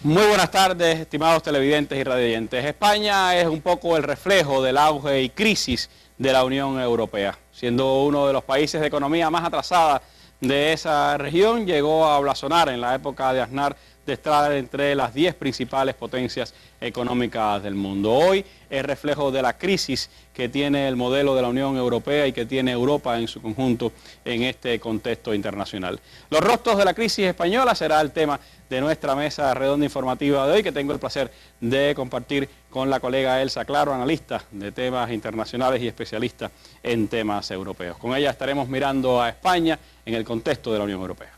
Muy buenas tardes, estimados televidentes y radioyentes. España es un poco el reflejo del auge y crisis de la Unión Europea. Siendo uno de los países de economía más atrasada de esa región, llegó a blasonar en la época de Aznar de estar entre las 10 principales potencias económicas del mundo. Hoy es reflejo de la crisis que tiene el modelo de la Unión Europea y que tiene Europa en su conjunto en este contexto internacional. Los rostros de la crisis española será el tema de nuestra mesa redonda informativa de hoy, que tengo el placer de compartir con la colega Elsa Claro, analista de temas internacionales y especialista en temas europeos. Con ella estaremos mirando a España en el contexto de la Unión Europea.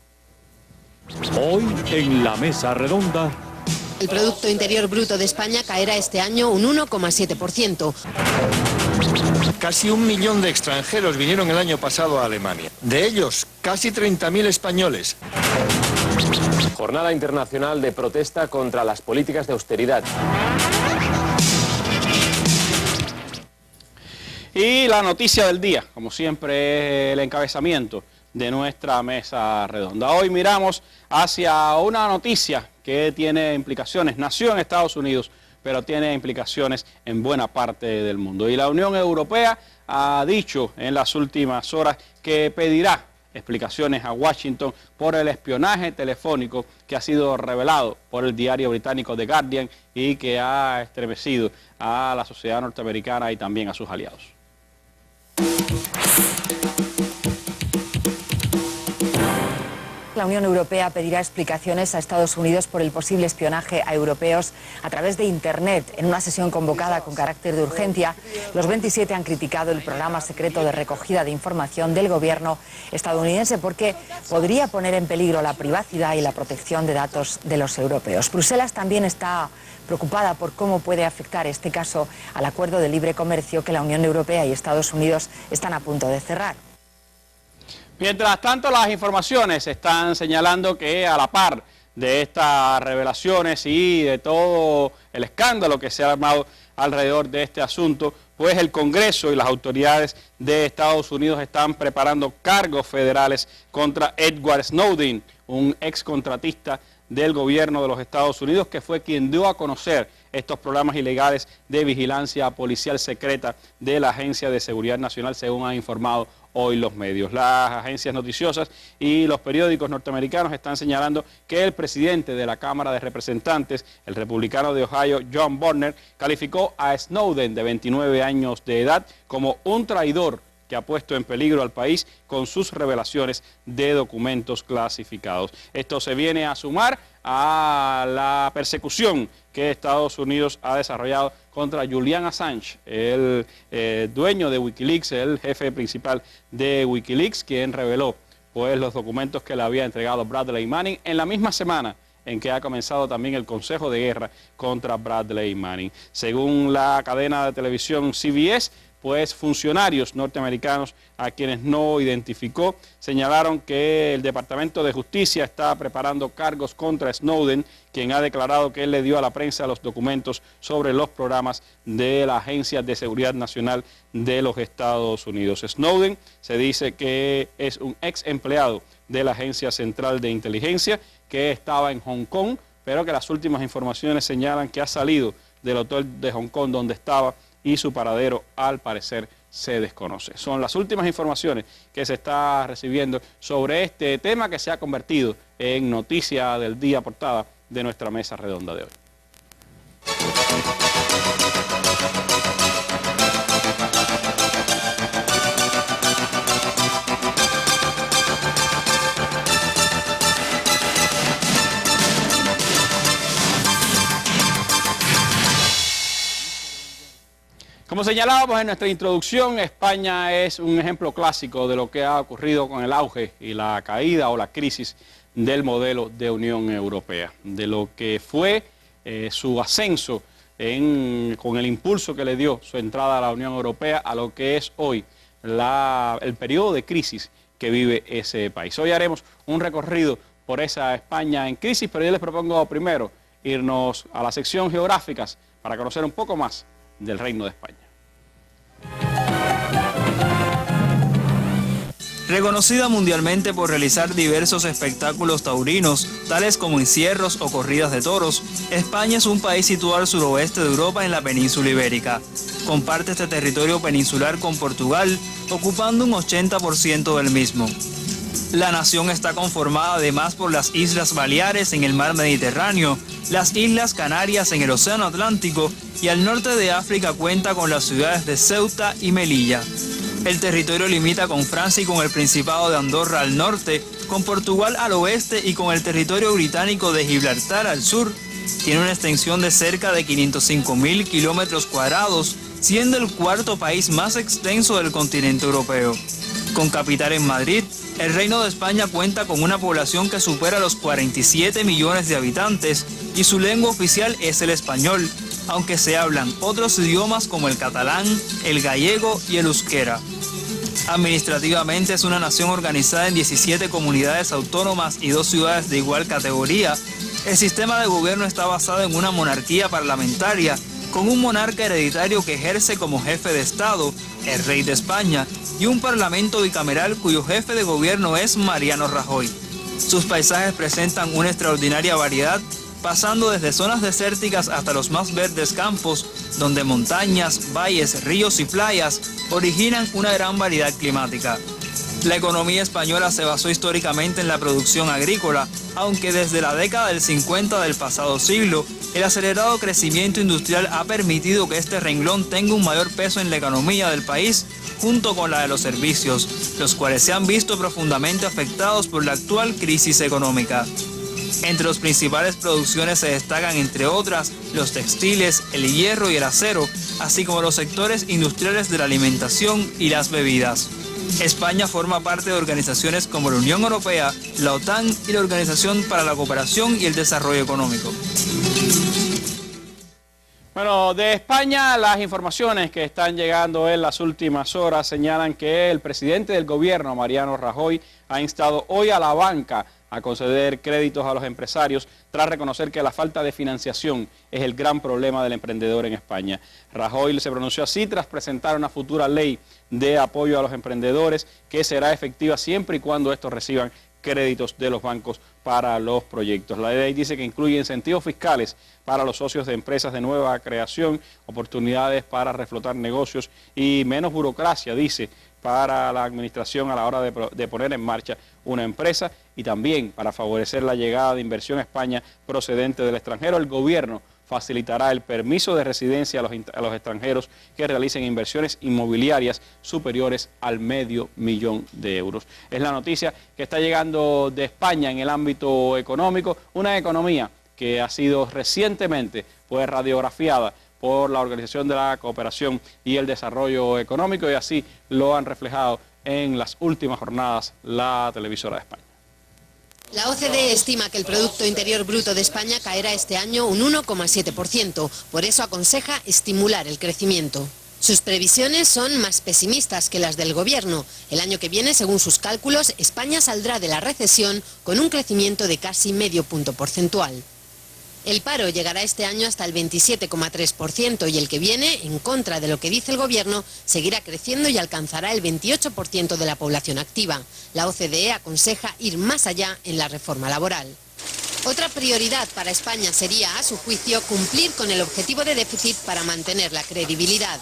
Hoy en la mesa redonda. El Producto Interior Bruto de España caerá este año un 1,7%. Casi 1 millón de extranjeros vinieron el año pasado a Alemania. De ellos, casi 30.000 españoles. Jornada internacional de protesta contra las políticas de austeridad. Y la noticia del día, como siempre, es el encabezamiento de nuestra mesa redonda. Hoy miramos hacia una noticia que tiene implicaciones, nació en Estados Unidos, pero tiene implicaciones en buena parte del mundo. Y la Unión Europea ha dicho en las últimas horas que pedirá explicaciones a Washington por el espionaje telefónico que ha sido revelado por el diario británico The Guardian y que ha estremecido a la sociedad norteamericana y también a sus aliados. La Unión Europea pedirá explicaciones a Estados Unidos por el posible espionaje a europeos a través de Internet. En una sesión convocada con carácter de urgencia, los 27 han criticado el programa secreto de recogida de información del gobierno estadounidense porque podría poner en peligro la privacidad y la protección de datos de los europeos. Bruselas también está preocupada por cómo puede afectar este caso al acuerdo de libre comercio que la Unión Europea y Estados Unidos están a punto de cerrar. Mientras tanto, las informaciones están señalando que a la par de estas revelaciones y de todo el escándalo que se ha armado alrededor de este asunto, pues el Congreso y las autoridades de Estados Unidos están preparando cargos federales contra Edward Snowden, un excontratista del gobierno de los Estados Unidos, que fue quien dio a conocer estos programas ilegales de vigilancia policial secreta de la Agencia de Seguridad Nacional, según han informado hoy los medios. Las agencias noticiosas y los periódicos norteamericanos están señalando que el presidente de la Cámara de Representantes, el republicano de Ohio, John Boehner, calificó a Snowden, de 29 años de edad, como un traidor que ha puesto en peligro al país con sus revelaciones de documentos clasificados. Esto se viene a sumar a la persecución que Estados Unidos ha desarrollado contra Julian Assange, el dueño de Wikileaks, el jefe principal de Wikileaks, quien reveló pues los documentos que le había entregado Bradley Manning en la misma semana en que ha comenzado también el Consejo de Guerra contra Bradley Manning. Según la cadena de televisión CBS, pues funcionarios norteamericanos a quienes no identificó señalaron que el Departamento de Justicia está preparando cargos contra Snowden, quien ha declarado que él le dio a la prensa los documentos sobre los programas de la Agencia de Seguridad Nacional de los Estados Unidos. Snowden se dice que es un ex empleado de la Agencia Central de Inteligencia que estaba en Hong Kong, pero que las últimas informaciones señalan que ha salido del hotel de Hong Kong donde estaba y su paradero al parecer se desconoce. Son las últimas informaciones que se está recibiendo sobre este tema que se ha convertido en noticia del día portada de nuestra mesa redonda de hoy. Como señalábamos en nuestra introducción, España es un ejemplo clásico de lo que ha ocurrido con el auge y la caída o la crisis del modelo de Unión Europea, de lo que fue su ascenso con el impulso que le dio su entrada a la Unión Europea a lo que es hoy el periodo de crisis que vive ese país. Hoy haremos un recorrido por esa España en crisis, pero yo les propongo primero irnos a la sección geográficas para conocer un poco más del Reino de España. Reconocida mundialmente por realizar diversos espectáculos taurinos, tales como encierros o corridas de toros, España es un país situado al suroeste de Europa en la península ibérica. Comparte este territorio peninsular con Portugal, ocupando un 80% del mismo. La nación está conformada además por las Islas Baleares en el mar Mediterráneo, las Islas Canarias en el Océano Atlántico y al norte de África cuenta con las ciudades de Ceuta y Melilla. El territorio limita con Francia y con el Principado de Andorra al norte, con Portugal al oeste y con el territorio británico de Gibraltar al sur. Tiene una extensión de cerca de 505.000 kilómetros cuadrados, siendo el cuarto país más extenso del continente europeo. Con capital en Madrid, el Reino de España cuenta con una población que supera los 47 millones de habitantes y su lengua oficial es el español, aunque se hablan otros idiomas como el catalán, el gallego y el euskera. Administrativamente es una nación organizada en 17 comunidades autónomas y 2 ciudades de igual categoría. El sistema de gobierno está basado en una monarquía parlamentaria, con un monarca hereditario que ejerce como jefe de Estado, el rey de España, y un parlamento bicameral cuyo jefe de gobierno es Mariano Rajoy. Sus paisajes presentan una extraordinaria variedad, pasando desde zonas desérticas hasta los más verdes campos, donde montañas, valles, ríos y playas originan una gran variedad climática. La economía española se basó históricamente en la producción agrícola, aunque desde la década del 50 del pasado siglo, el acelerado crecimiento industrial ha permitido que este renglón tenga un mayor peso en la economía del país, junto con la de los servicios, los cuales se han visto profundamente afectados por la actual crisis económica. Entre las principales producciones se destacan, entre otras, los textiles, el hierro y el acero, así como los sectores industriales de la alimentación y las bebidas. España forma parte de organizaciones como la Unión Europea, la OTAN y la Organización para la Cooperación y el Desarrollo Económico. Bueno, de España las informaciones que están llegando en las últimas horas señalan que el presidente del gobierno, Mariano Rajoy, ha instado hoy a la banca a conceder créditos a los empresarios tras reconocer que la falta de financiación es el gran problema del emprendedor en España. Rajoy se pronunció así tras presentar una futura ley de apoyo a los emprendedores que será efectiva siempre y cuando estos reciban créditos de los bancos para los proyectos. La ley dice que incluye incentivos fiscales para los socios de empresas de nueva creación, oportunidades para reflotar negocios y menos burocracia, dice, para la administración a la hora de poner en marcha una empresa y también para favorecer la llegada de inversión a España procedente del extranjero. El gobierno facilitará el permiso de residencia a los extranjeros que realicen inversiones inmobiliarias superiores al $500,000 de euros. Es la noticia que está llegando de España en el ámbito económico, una economía que ha sido recientemente radiografiada por la Organización de la Cooperación y el Desarrollo Económico y así lo han reflejado en las últimas jornadas la televisora de España. La OCDE estima que el Producto Interior Bruto de España caerá este año un 1,7%, por eso aconseja estimular el crecimiento. Sus previsiones son más pesimistas que las del Gobierno. El año que viene, según sus cálculos, España saldrá de la recesión con un crecimiento de casi medio punto porcentual. El paro llegará este año hasta el 27,3% y el que viene, en contra de lo que dice el Gobierno, seguirá creciendo y alcanzará el 28% de la población activa. La OCDE aconseja ir más allá en la reforma laboral. Otra prioridad para España sería, a su juicio, cumplir con el objetivo de déficit para mantener la credibilidad.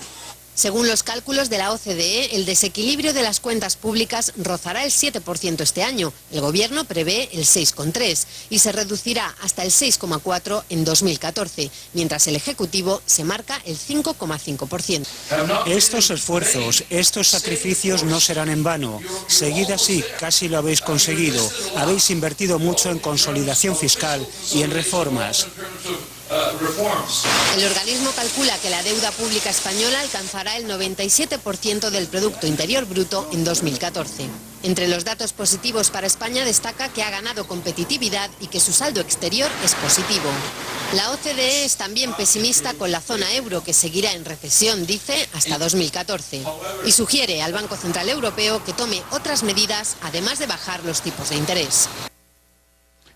Según los cálculos de la OCDE, el desequilibrio de las cuentas públicas rozará el 7% este año. El Gobierno prevé el 6,3% y se reducirá hasta el 6,4% en 2014, mientras el Ejecutivo se marca el 5,5%. Estos esfuerzos, estos sacrificios no serán en vano. Seguid así, casi lo habéis conseguido. Habéis invertido mucho en consolidación fiscal y en reformas. El organismo calcula que la deuda pública española alcanzará el 97% del Producto Interior Bruto en 2014. Entre los datos positivos para España destaca que ha ganado competitividad y que su saldo exterior es positivo. La OCDE es también pesimista con la zona euro, que seguirá en recesión, dice, hasta 2014. Y sugiere al Banco Central Europeo que tome otras medidas, además de bajar los tipos de interés.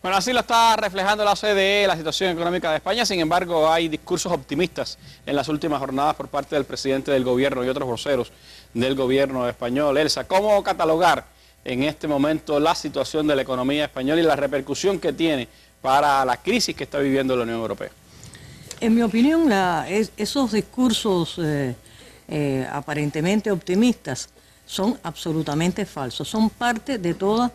Bueno, así lo está reflejando la OCDE, la situación económica de España. Sin embargo, hay discursos optimistas en las últimas jornadas por parte del presidente del gobierno y otros voceros del gobierno español. Elsa, ¿cómo catalogar en este momento la situación de la economía española y la repercusión que tiene para la crisis que está viviendo la Unión Europea? En mi opinión, esos discursos aparentemente optimistas son absolutamente falsos, son parte de toda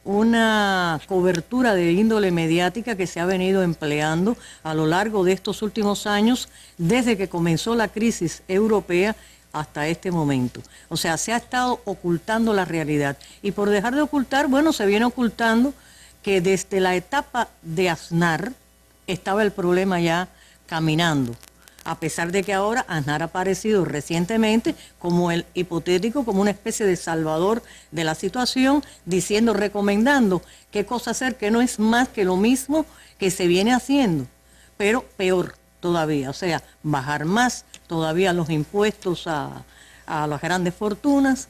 una cobertura de índole mediática que se ha venido empleando a lo largo de estos últimos años, desde que comenzó la crisis europea hasta este momento. O sea, se ha estado ocultando la realidad. Y por dejar de ocultar, bueno, se viene ocultando que desde la etapa de Aznar estaba el problema ya caminando. A pesar de que ahora Aznar ha aparecido recientemente como el hipotético, como una especie de salvador de la situación, diciendo, recomendando qué cosa hacer, que no es más que lo mismo que se viene haciendo, pero peor todavía, o sea, bajar más todavía los impuestos a las grandes fortunas,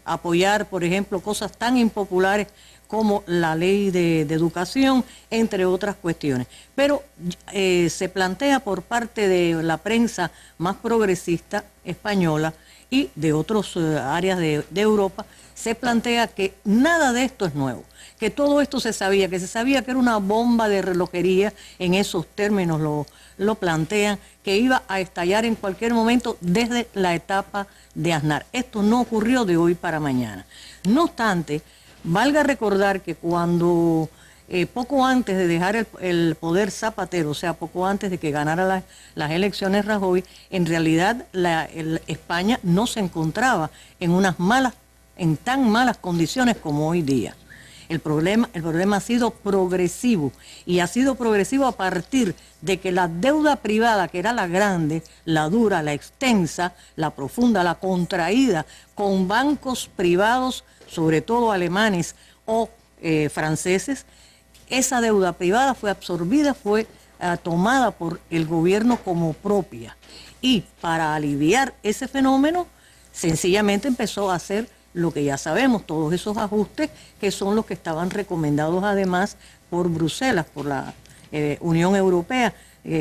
apoyar, por ejemplo, cosas tan impopulares como la ley de educación, entre otras cuestiones. Pero se plantea por parte de la prensa más progresista española y de otras áreas de Europa, se plantea que nada de esto es nuevo, que todo esto se sabía, que era una bomba de relojería, en esos términos lo plantean, que iba a estallar en cualquier momento desde la etapa de Aznar. Esto no ocurrió de hoy para mañana. No obstante, valga recordar que cuando poco antes de dejar el poder Zapatero, o sea, poco antes de que ganara las elecciones Rajoy, en realidad España no se encontraba en tan malas condiciones como hoy día. El problema ha sido progresivo, y ha sido progresivo a partir de que la deuda privada, que era la grande, la dura, la extensa, la profunda, la contraída, con bancos privados, sobre todo alemanes o franceses, esa deuda privada fue absorbida, fue tomada por el gobierno como propia. Y para aliviar ese fenómeno, sencillamente empezó a hacer lo que ya sabemos, todos esos ajustes que son los que estaban recomendados además por Bruselas, por la Unión Europea,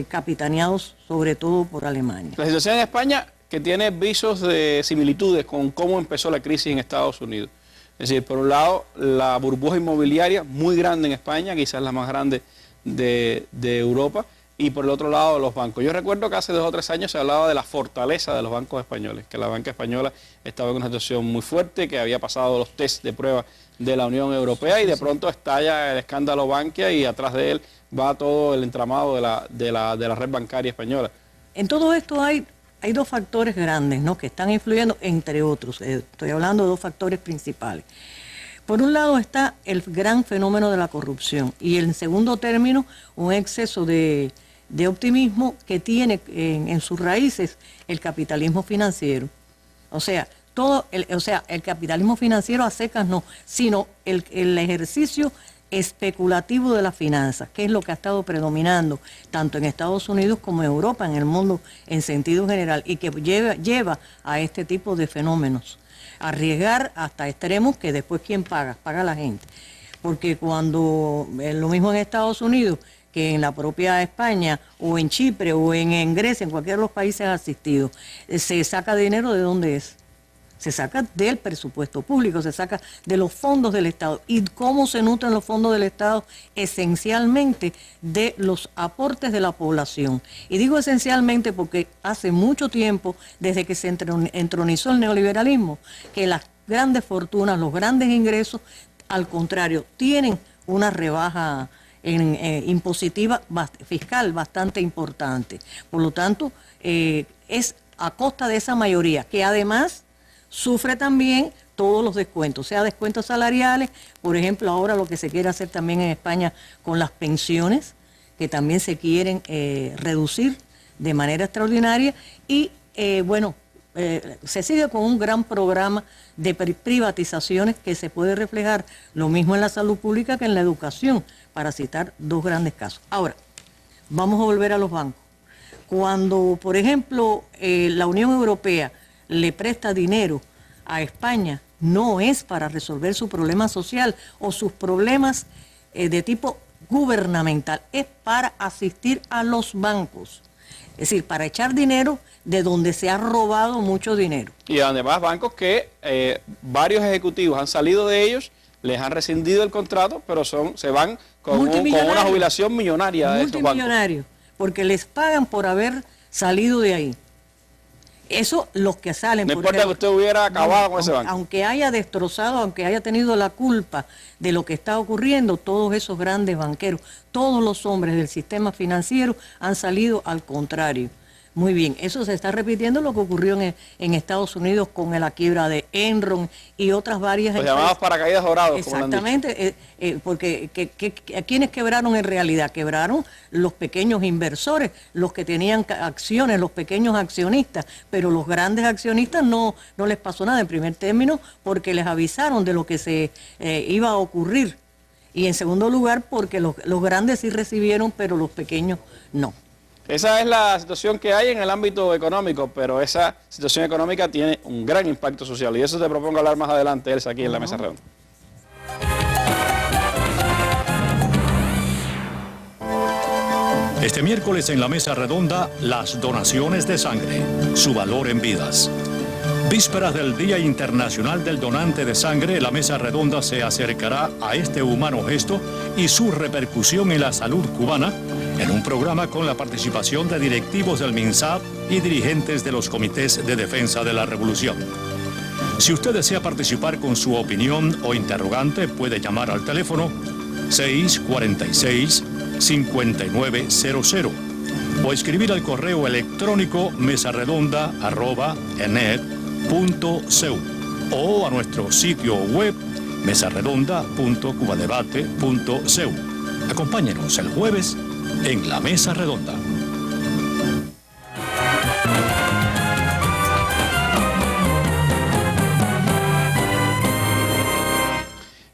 capitaneados sobre todo por Alemania. La situación en España, que tiene visos de similitudes con cómo empezó la crisis en Estados Unidos. Es decir, por un lado, la burbuja inmobiliaria muy grande en España, quizás la más grande de Europa, y por el otro lado los bancos. Yo recuerdo que hace 2 o 3 años se hablaba de la fortaleza de los bancos españoles, que la banca española estaba en una situación muy fuerte, que había pasado los test de prueba de la Unión Europea, y de pronto estalla el escándalo Bankia y atrás de él va todo el entramado de la red bancaria española. En todo esto hay 2 factores grandes, ¿no?, que están influyendo, entre otros. Estoy hablando de 2 factores principales. Por un lado está el gran fenómeno de la corrupción, y en segundo término un exceso de optimismo que tiene en sus raíces el capitalismo financiero. O sea, el capitalismo financiero a secas no, sino el ejercicio especulativo de las finanzas, que es lo que ha estado predominando tanto en Estados Unidos como en Europa, en el mundo en sentido general, y que lleva a este tipo de fenómenos. Arriesgar hasta extremos que después ¿quién paga? Paga la gente. Porque cuando, lo mismo en Estados Unidos que en la propia España o en Chipre o en Grecia, en cualquiera de los países asistidos, se saca dinero, ¿de dónde es? Se saca del presupuesto público, se saca de los fondos del Estado. ¿Y cómo se nutren los fondos del Estado? Esencialmente de los aportes de la población. Y digo esencialmente porque hace mucho tiempo, desde que se entronizó el neoliberalismo, que las grandes fortunas, los grandes ingresos, al contrario, tienen una rebaja impositiva fiscal bastante importante. Por lo tanto, es a costa de esa mayoría, que además sufre también todos los descuentos, sea descuentos salariales, por ejemplo, ahora lo que se quiere hacer también en España con las pensiones, que también se quieren reducir de manera extraordinaria, y se sigue con un gran programa de privatizaciones que se puede reflejar lo mismo en la salud pública que en la educación, para citar 2 grandes casos. Ahora, vamos a volver a los bancos. Cuando, por ejemplo, la Unión Europea le presta dinero a España, no es para resolver su problema social o sus problemas de tipo gubernamental, es para asistir a los bancos. Es decir, para echar dinero de donde se ha robado mucho dinero. Y además bancos que varios ejecutivos han salido de ellos, les han rescindido el contrato, pero se van con una jubilación millonaria de esos bancos. Multimillonarios, porque les pagan por haber salido de ahí. Eso los que salen. No importa que usted hubiera acabado con ese banco. Aunque haya destrozado, aunque haya tenido la culpa de lo que está ocurriendo, todos esos grandes banqueros, todos los hombres del sistema financiero han salido al contrario. Muy bien, eso se está repitiendo lo que ocurrió en Estados Unidos con la quiebra de Enron y otras varias empresas. Los llamados paracaídas dorados. Exactamente, porque ¿quiénes quebraron en realidad? Quebraron los pequeños inversores, los que tenían acciones, los pequeños accionistas, pero los grandes accionistas no les pasó nada en primer término porque les avisaron de lo que se iba a ocurrir. Y en segundo lugar porque los grandes sí recibieron, pero los pequeños no. Esa es la situación que hay en el ámbito económico, pero esa situación económica tiene un gran impacto social. Y eso te propongo hablar más adelante, Elsa, aquí en la Mesa Redonda. Este miércoles en la Mesa Redonda, las donaciones de sangre, su valor en vidas. Vísperas del Día Internacional del Donante de Sangre, la Mesa Redonda se acercará a este humano gesto y su repercusión en la salud cubana en un programa con la participación de directivos del MINSAB y dirigentes de los comités de defensa de la revolución. Si usted desea participar con su opinión o interrogante, puede llamar al teléfono 646-5900 o escribir al correo electrónico mesaredonda@enet.cu o a nuestro sitio web mesaredonda.cubadebate.cu. Acompáñenos el jueves en la Mesa Redonda.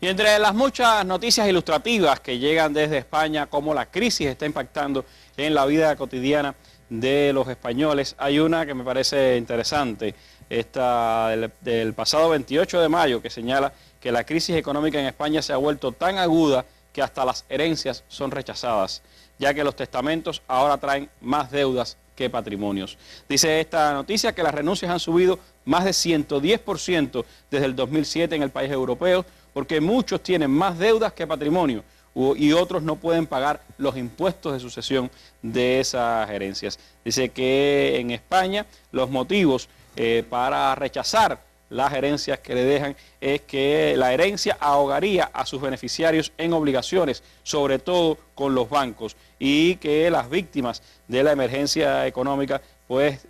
Y entre las muchas noticias ilustrativas que llegan desde España, cómo la crisis está impactando en la vida cotidiana de los españoles, hay una que me parece interesante, esta del pasado 28 de mayo, que señala que la crisis económica en España se ha vuelto tan aguda que hasta las herencias son rechazadas, ya que los testamentos ahora traen más deudas que patrimonios. Dice esta noticia que las renuncias han subido más de 110% desde el 2007 en el país europeo, porque muchos tienen más deudas que patrimonio y otros no pueden pagar los impuestos de sucesión de esas herencias. Dice que en España los motivos para rechazar las herencias que le dejan es que la herencia ahogaría a sus beneficiarios en obligaciones, sobre todo con los bancos, y que las víctimas de la emergencia económica pues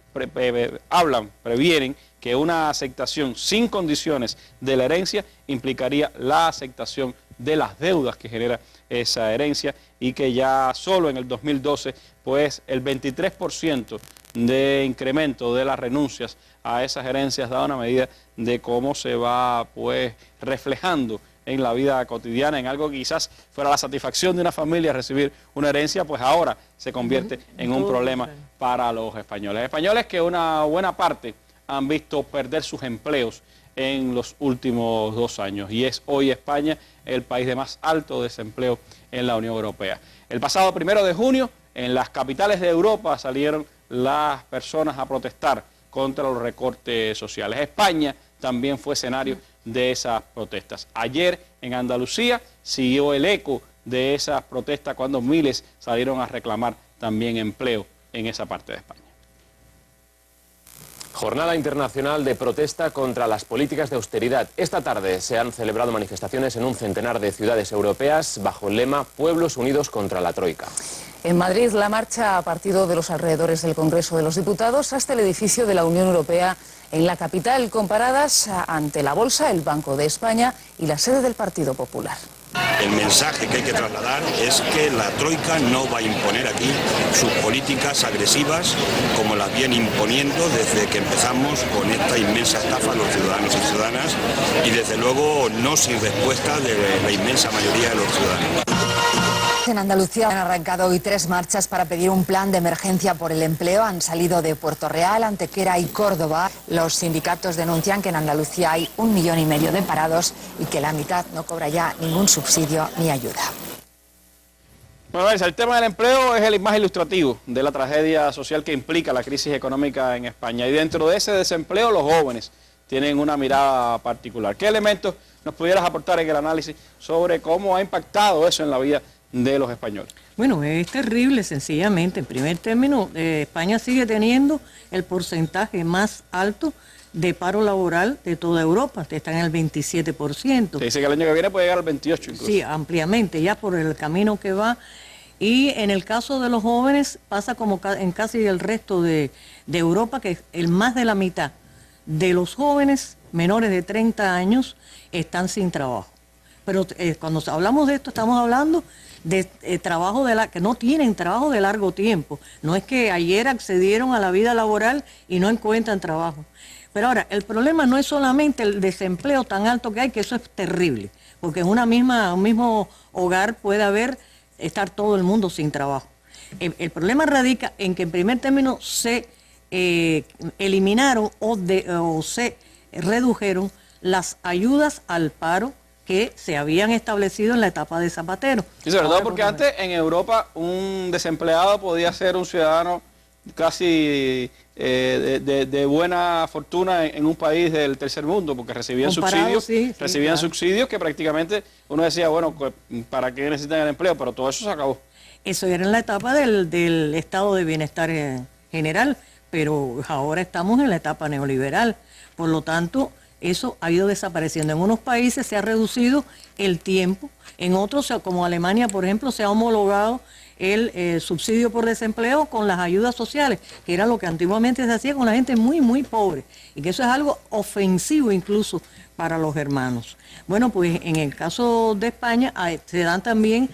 previenen que una aceptación sin condiciones de la herencia implicaría la aceptación de las deudas que genera esa herencia, y que ya solo en el 2012 pues el 23% de incremento de las renuncias a esas herencias da una medida de cómo se va pues reflejando en la vida cotidiana, en algo que quizás fuera la satisfacción de una familia recibir una herencia, pues ahora se convierte en un problema para los españoles. Españoles que una buena parte han visto perder sus empleos en los últimos 2 años, y es hoy España el país de más alto desempleo en la Unión Europea. El pasado 1 de junio, en las capitales de Europa salieron las personas a protestar contra los recortes sociales. España también fue escenario de esas protestas. Ayer en Andalucía siguió el eco de esas protestas cuando miles salieron a reclamar también empleo en esa parte de España. Jornada Internacional de Protesta contra las políticas de austeridad. Esta tarde se han celebrado manifestaciones en un centenar de ciudades europeas bajo el lema Pueblos Unidos contra la Troika. En Madrid, la marcha ha partido de los alrededores del Congreso de los Diputados hasta el edificio de la Unión Europea en la capital, comparadas ante la Bolsa, el Banco de España y la sede del Partido Popular. El mensaje que hay que trasladar es que la Troika no va a imponer aquí sus políticas agresivas como las viene imponiendo desde que empezamos con esta inmensa estafa a los ciudadanos y ciudadanas, y desde luego no sin respuesta de la inmensa mayoría de los ciudadanos. En Andalucía han arrancado hoy 3 marchas para pedir un plan de emergencia por el empleo. Han salido de Puerto Real, Antequera y Córdoba. Los sindicatos denuncian que en Andalucía hay 1,5 millones de parados y que la mitad no cobra ya ningún subsidio ni ayuda. Bueno, el tema del empleo es el más ilustrativo de la tragedia social que implica la crisis económica en España. Y dentro de ese desempleo, los jóvenes tienen una mirada particular. ¿Qué elementos nos pudieras aportar en el análisis sobre cómo ha impactado eso en la vida de los españoles? Bueno, es terrible, sencillamente. En primer término, España sigue teniendo el porcentaje más alto de paro laboral de toda Europa, está en el 27%. Se dice que el año que viene puede llegar al 28% incluso. Sí, ampliamente, ya por el camino que va. Y en el caso de los jóvenes pasa como en casi el resto de Europa, que el más de la mitad de los jóvenes menores de 30 años están sin trabajo. Pero cuando hablamos de esto estamos hablando de trabajo que no tienen trabajo de largo tiempo. No es que ayer accedieron a la vida laboral y no encuentran trabajo. Pero ahora, el problema no es solamente el desempleo tan alto que hay, que eso es terrible, porque en un mismo hogar puede estar todo el mundo sin trabajo. El problema radica en que en primer término se eliminaron o se redujeron las ayudas al paro que se habían establecido en la etapa de Zapatero. Y sobre todo porque antes en Europa un desempleado podía ser un ciudadano casi de buena fortuna en un país del tercer mundo, porque recibían subsidios, subsidios que prácticamente uno decía, bueno, ¿para qué necesitan el empleo? Pero todo eso se acabó. Eso era en la etapa del estado de bienestar general, pero ahora estamos en la etapa neoliberal. Por lo tanto, eso ha ido desapareciendo. En unos países se ha reducido el tiempo, en otros, como Alemania, por ejemplo, se ha homologado el subsidio por desempleo con las ayudas sociales, que era lo que antiguamente se hacía con la gente muy, muy pobre, y que eso es algo ofensivo incluso para los hermanos. Bueno, pues en el caso de España se dan también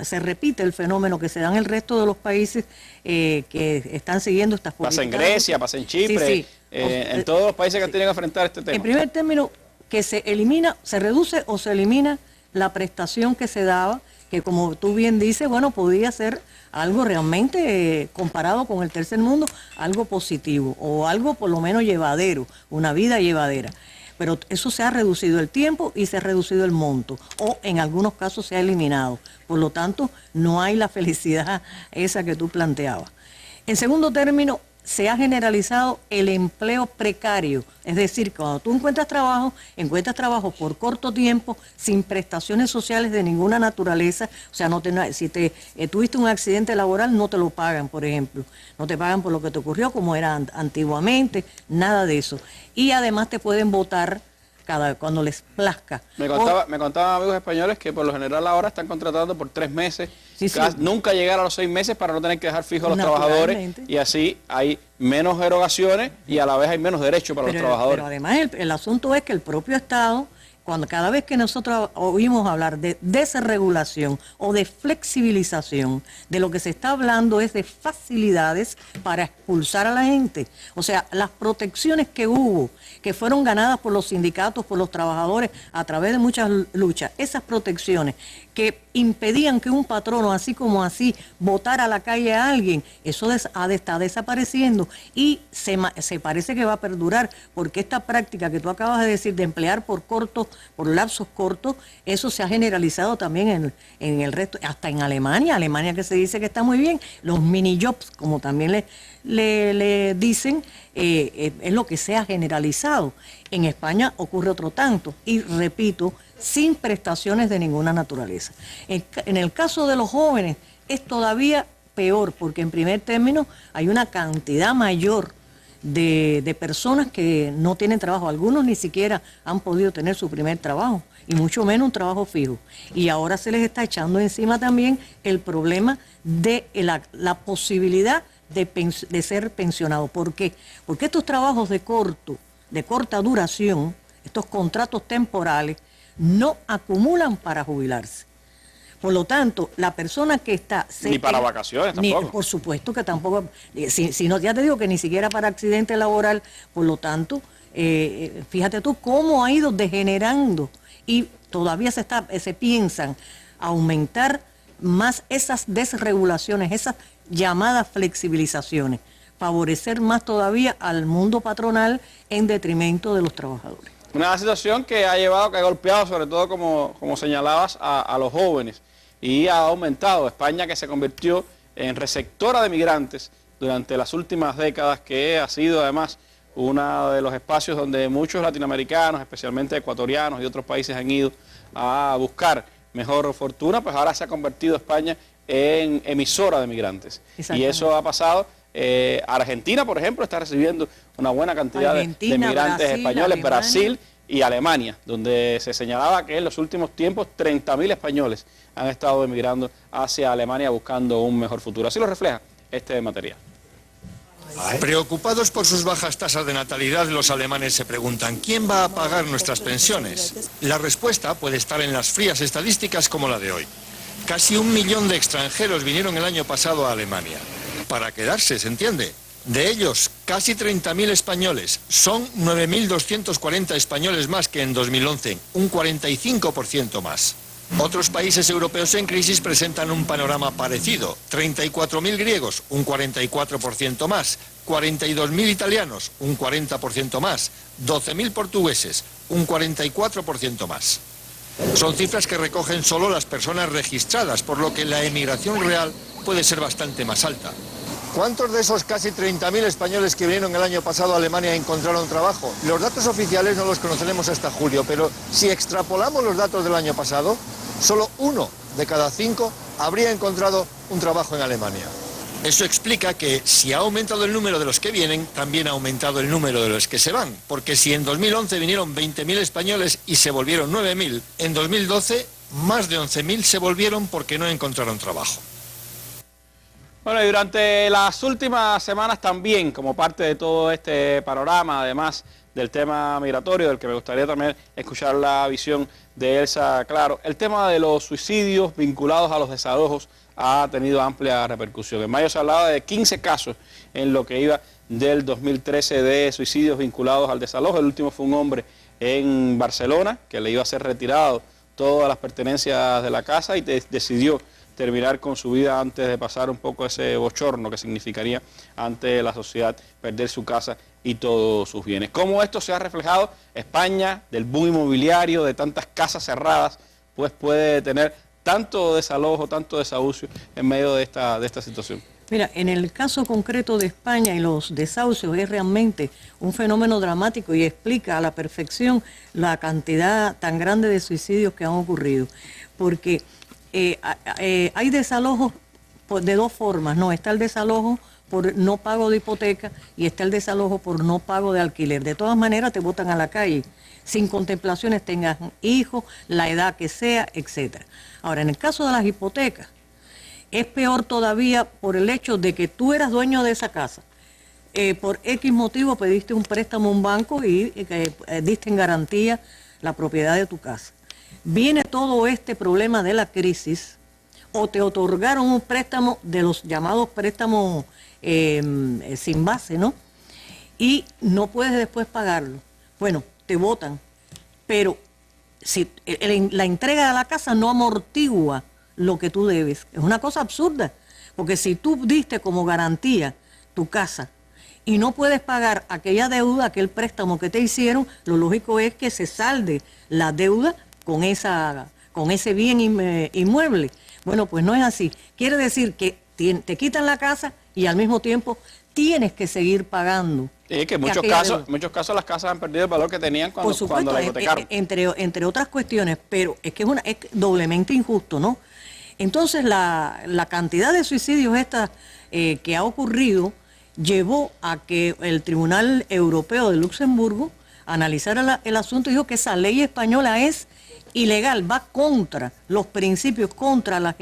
se repite el fenómeno que se da en el resto de los países que están siguiendo estas políticas. Pasa en Grecia, pasa en Chipre, en todos los países que tienen que enfrentar este tema. En primer término, que se reduce o se elimina la prestación que se daba, que como tú bien dices, bueno, podía ser algo realmente comparado con el tercer mundo, algo positivo o algo por lo menos llevadero, una vida llevadera. Pero eso se ha reducido el tiempo y se ha reducido el monto, o en algunos casos se ha eliminado. Por lo tanto, no hay la felicidad esa que tú planteabas. En segundo término, se ha generalizado el empleo precario, es decir, cuando tú encuentras trabajo por corto tiempo, sin prestaciones sociales de ninguna naturaleza, o sea, si tuviste un accidente laboral, no te lo pagan, por ejemplo, no te pagan por lo que te ocurrió, como era antiguamente, nada de eso. Y además te pueden votar cuando les plazca. Me contaban amigos españoles que por lo general ahora están contratando por 3 meses, nunca llegar a los 6 meses para no tener que dejar fijos a los trabajadores, y así hay menos erogaciones y a la vez hay menos derechos para los trabajadores. Pero además el asunto es que el propio Estado, cada vez que nosotros oímos hablar de desregulación o de flexibilización, de lo que se está hablando es de facilidades para expulsar a la gente. O sea, las protecciones que hubo, que fueron ganadas por los sindicatos, por los trabajadores, a través de muchas luchas, esas protecciones que impedían que un patrono, así como así, botara a la calle a alguien, eso está desapareciendo y se parece que va a perdurar, porque esta práctica que tú acabas de decir de emplear por lapsos cortos, eso se ha generalizado también en el resto, hasta en Alemania que se dice que está muy bien, los mini jobs, como también le dicen, es lo que se ha generalizado. En España ocurre otro tanto, y repito, sin prestaciones de ninguna naturaleza. En el caso de los jóvenes es todavía peor, porque en primer término hay una cantidad mayor de personas que no tienen trabajo. Algunos ni siquiera han podido tener su primer trabajo, y mucho menos un trabajo fijo. Y ahora se les está echando encima también el problema de la posibilidad de ser pensionado. ¿Por qué? Porque estos trabajos de corta duración, estos contratos temporales, no acumulan para jubilarse. Por lo tanto, la persona que está... Ni para vacaciones tampoco. Por supuesto que tampoco. Ya te digo que ni siquiera para accidente laboral. Por lo tanto, fíjate tú cómo ha ido degenerando, y todavía se piensan aumentar más esas desregulaciones, esas llamadas flexibilizaciones, favorecer más todavía al mundo patronal en detrimento de los trabajadores. Una situación que ha golpeado sobre todo, como señalabas, a los jóvenes. y ha aumentado. España, que se convirtió en receptora de migrantes durante las últimas décadas, que ha sido además uno de los espacios donde muchos latinoamericanos, especialmente ecuatorianos y otros países, han ido a buscar mejor fortuna, pues ahora se ha convertido España en emisora de migrantes. Y eso ha pasado. Argentina, por ejemplo, está recibiendo una buena cantidad de migrantes españoles, Alemania. Brasil y Alemania, donde se señalaba que en los últimos tiempos 30.000 españoles han estado emigrando hacia Alemania buscando un mejor futuro. Así lo refleja este material. Preocupados por sus bajas tasas de natalidad, los alemanes se preguntan ¿quién va a pagar nuestras pensiones? La respuesta puede estar en las frías estadísticas como la de hoy. Casi 1 millón de extranjeros vinieron el año pasado a Alemania. Para quedarse, ¿se entiende? De ellos, casi 30.000 españoles. Son 9.240 españoles más que en 2011, un 45% más. Otros países europeos en crisis presentan un panorama parecido. 34.000 griegos, un 44% más. 42.000 italianos, un 40% más. 12.000 portugueses, un 44% más. Son cifras que recogen solo las personas registradas, por lo que la emigración real puede ser bastante más alta. ¿Cuántos de esos casi 30.000 españoles que vinieron el año pasado a Alemania encontraron trabajo? Los datos oficiales no los conoceremos hasta julio, pero si extrapolamos los datos del año pasado, solo 1 de cada 5 habría encontrado un trabajo en Alemania. Eso explica que si ha aumentado el número de los que vienen, también ha aumentado el número de los que se van, porque si en 2011 vinieron 20.000 españoles y se volvieron 9.000, en 2012 más de 11.000 se volvieron porque no encontraron trabajo. Bueno, y durante las últimas semanas también, como parte de todo este panorama, además del tema migratorio, del que me gustaría también escuchar la visión de Elsa Claro, el tema de los suicidios vinculados a los desalojos ha tenido amplia repercusión. En mayo se hablaba de 15 casos en lo que iba del 2013 de suicidios vinculados al desalojo. El último fue un hombre en Barcelona que le iba a ser retirado todas las pertenencias de la casa y decidió terminar con su vida antes de pasar un poco ese bochorno que significaría ante la sociedad perder su casa y todos sus bienes. ¿Cómo esto se ha reflejado? España, del boom inmobiliario, de tantas casas cerradas, pues puede tener tanto desalojo, tanto desahucio en medio de esta situación. Mira, en el caso concreto de España y los desahucios es realmente un fenómeno dramático y explica a la perfección la cantidad tan grande de suicidios que han ocurrido. Porque hay desalojos de dos formas, ¿no? Está el desalojo por no pago de hipoteca y está el desalojo por no pago de alquiler. De todas maneras te botan a la calle, sin contemplaciones, tengas hijos, la edad que sea, etcétera. Ahora, en el caso de las hipotecas, es peor todavía por el hecho de que tú eras dueño de esa casa. Por X motivo pediste un préstamo a un banco y diste en garantía la propiedad de tu casa. Viene todo este problema de la crisis, o te otorgaron un préstamo de los llamados préstamos sin base, ¿no? Y no puedes después pagarlo. Bueno, te botan, pero si la entrega de la casa no amortigua lo que tú debes. Es una cosa absurda, porque si tú diste como garantía tu casa y no puedes pagar aquella deuda, aquel préstamo que te hicieron, lo lógico es que se salde la deuda con ese bien inmueble. Bueno, pues no es así. Quiere decir que te quitan la casa y al mismo tiempo tienes que seguir pagando. Sí, que en muchos casos las casas han perdido el valor que tenían cuando, por supuesto, cuando la hipotecaron. Entre otras cuestiones, pero es que es doblemente injusto, ¿no? Entonces la cantidad de suicidios que ha ocurrido llevó a que el Tribunal Europeo de Luxemburgo analizara el asunto y dijo que esa ley española es ilegal, va contra los principios, contra la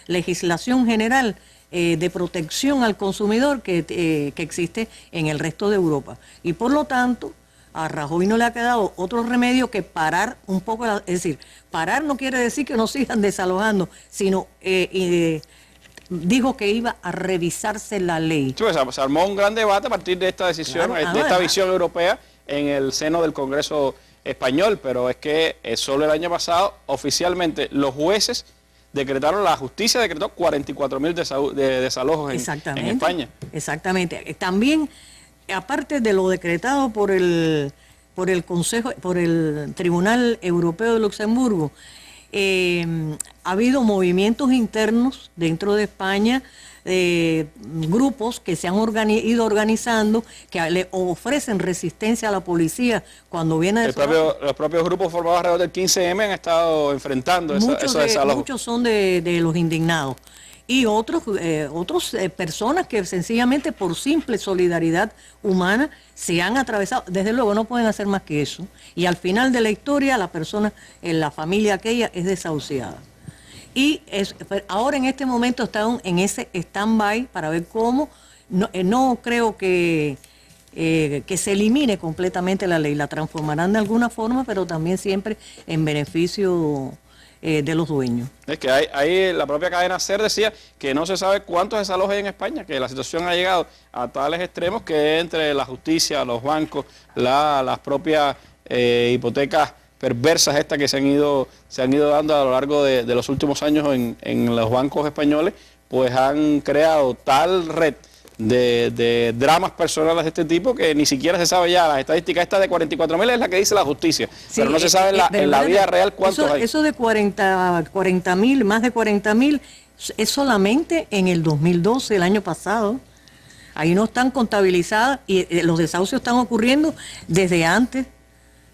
legislación general de protección al consumidor que existe en el resto de Europa. Y por lo tanto, a Rajoy no le ha quedado otro remedio que parar un poco, es decir, parar no quiere decir que no sigan desalojando, sino dijo que iba a revisarse la ley. Sí, pues, se armó un gran debate a partir de esta decisión, claro, de esta visión europea en el seno del Congreso español, pero es que solo el año pasado oficialmente los jueces decretaron, la justicia decretó 44.000 desalojos en España. Exactamente. También, aparte de lo decretado por el Tribunal Europeo de Luxemburgo, ha habido movimientos internos dentro de España, grupos que se han ido organizando, que le ofrecen resistencia a la policía cuando viene los propios grupos formados alrededor del 15M han estado enfrentando esos desalojos. Muchos son de los indignados. Y otros personas que sencillamente por simple solidaridad humana se han atravesado. Desde luego no pueden hacer más que eso. Y al final de la historia la persona, la familia aquella es desahuciada. Y ahora en este momento están en ese stand-by para ver cómo. No creo que se elimine completamente la ley. La transformarán de alguna forma, pero también siempre en beneficio de los dueños. Es que ahí la propia cadena SER decía que no se sabe cuántos desalojos hay en España, que la situación ha llegado a tales extremos que entre la justicia, los bancos, las propias hipotecas perversas estas que se han ido dando a lo largo de los últimos años en los bancos españoles, pues han creado tal red de dramas personales de este tipo que ni siquiera se sabe ya. Las estadísticas esta de 44.000 es la que dice la justicia, sí, pero no se sabe en la vida real cuántos hay. Eso de 40.000, más de 40.000, es solamente en el 2012, el año pasado. Ahí no están contabilizadas y los desahucios están ocurriendo desde antes,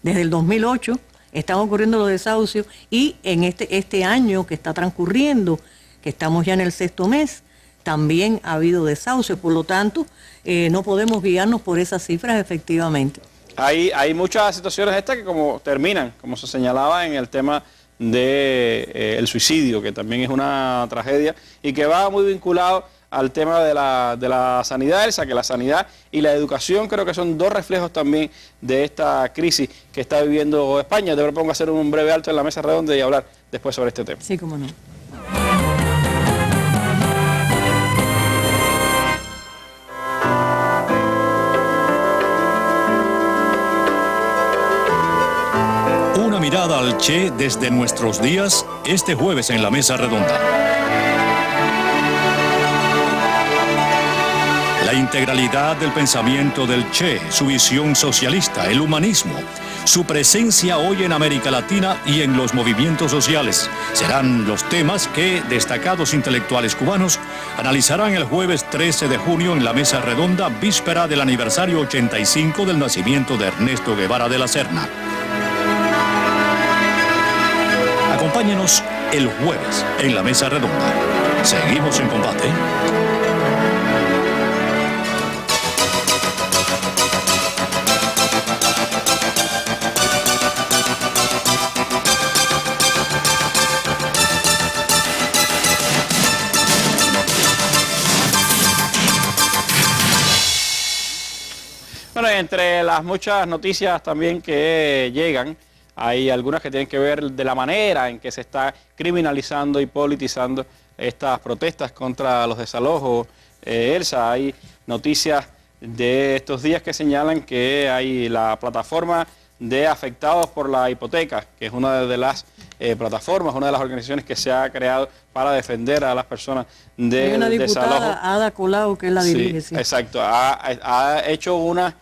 desde el 2008, están ocurriendo los desahucios y en este año que está transcurriendo, que estamos ya en el 6º mes, también ha habido desahucios, por lo tanto, no podemos guiarnos por esas cifras efectivamente. Hay muchas situaciones estas que como terminan, como se señalaba en el tema del suicidio, que también es una tragedia y que va muy vinculado al tema de la sanidad, Elsa, que la sanidad y la educación creo que son dos reflejos también de esta crisis que está viviendo España. Te propongo hacer un breve alto en la mesa redonda y hablar después sobre este tema. Sí, cómo no. Una mirada al Che desde nuestros días, este jueves en la mesa redonda. La integralidad del pensamiento del Che, su visión socialista, el humanismo, su presencia hoy en América Latina y en los movimientos sociales serán los temas que destacados intelectuales cubanos analizarán el jueves 13 de junio en la mesa redonda, víspera del aniversario 85 del nacimiento de Ernesto Guevara de la Serna. Acompáñenos el jueves en la mesa redonda. Seguimos en combate. Bueno, entre las muchas noticias también que llegan, hay algunas que tienen que ver de la manera en que se está criminalizando y politizando estas protestas contra los desalojos. Elsa, hay noticias de estos días que señalan que hay la plataforma de afectados por la hipoteca, que es una de las plataformas, una de las organizaciones que se ha creado para defender a las personas del desalojo. Hay una diputada, Ada Colau, que la dirige. Sí, exacto. Ha hecho una,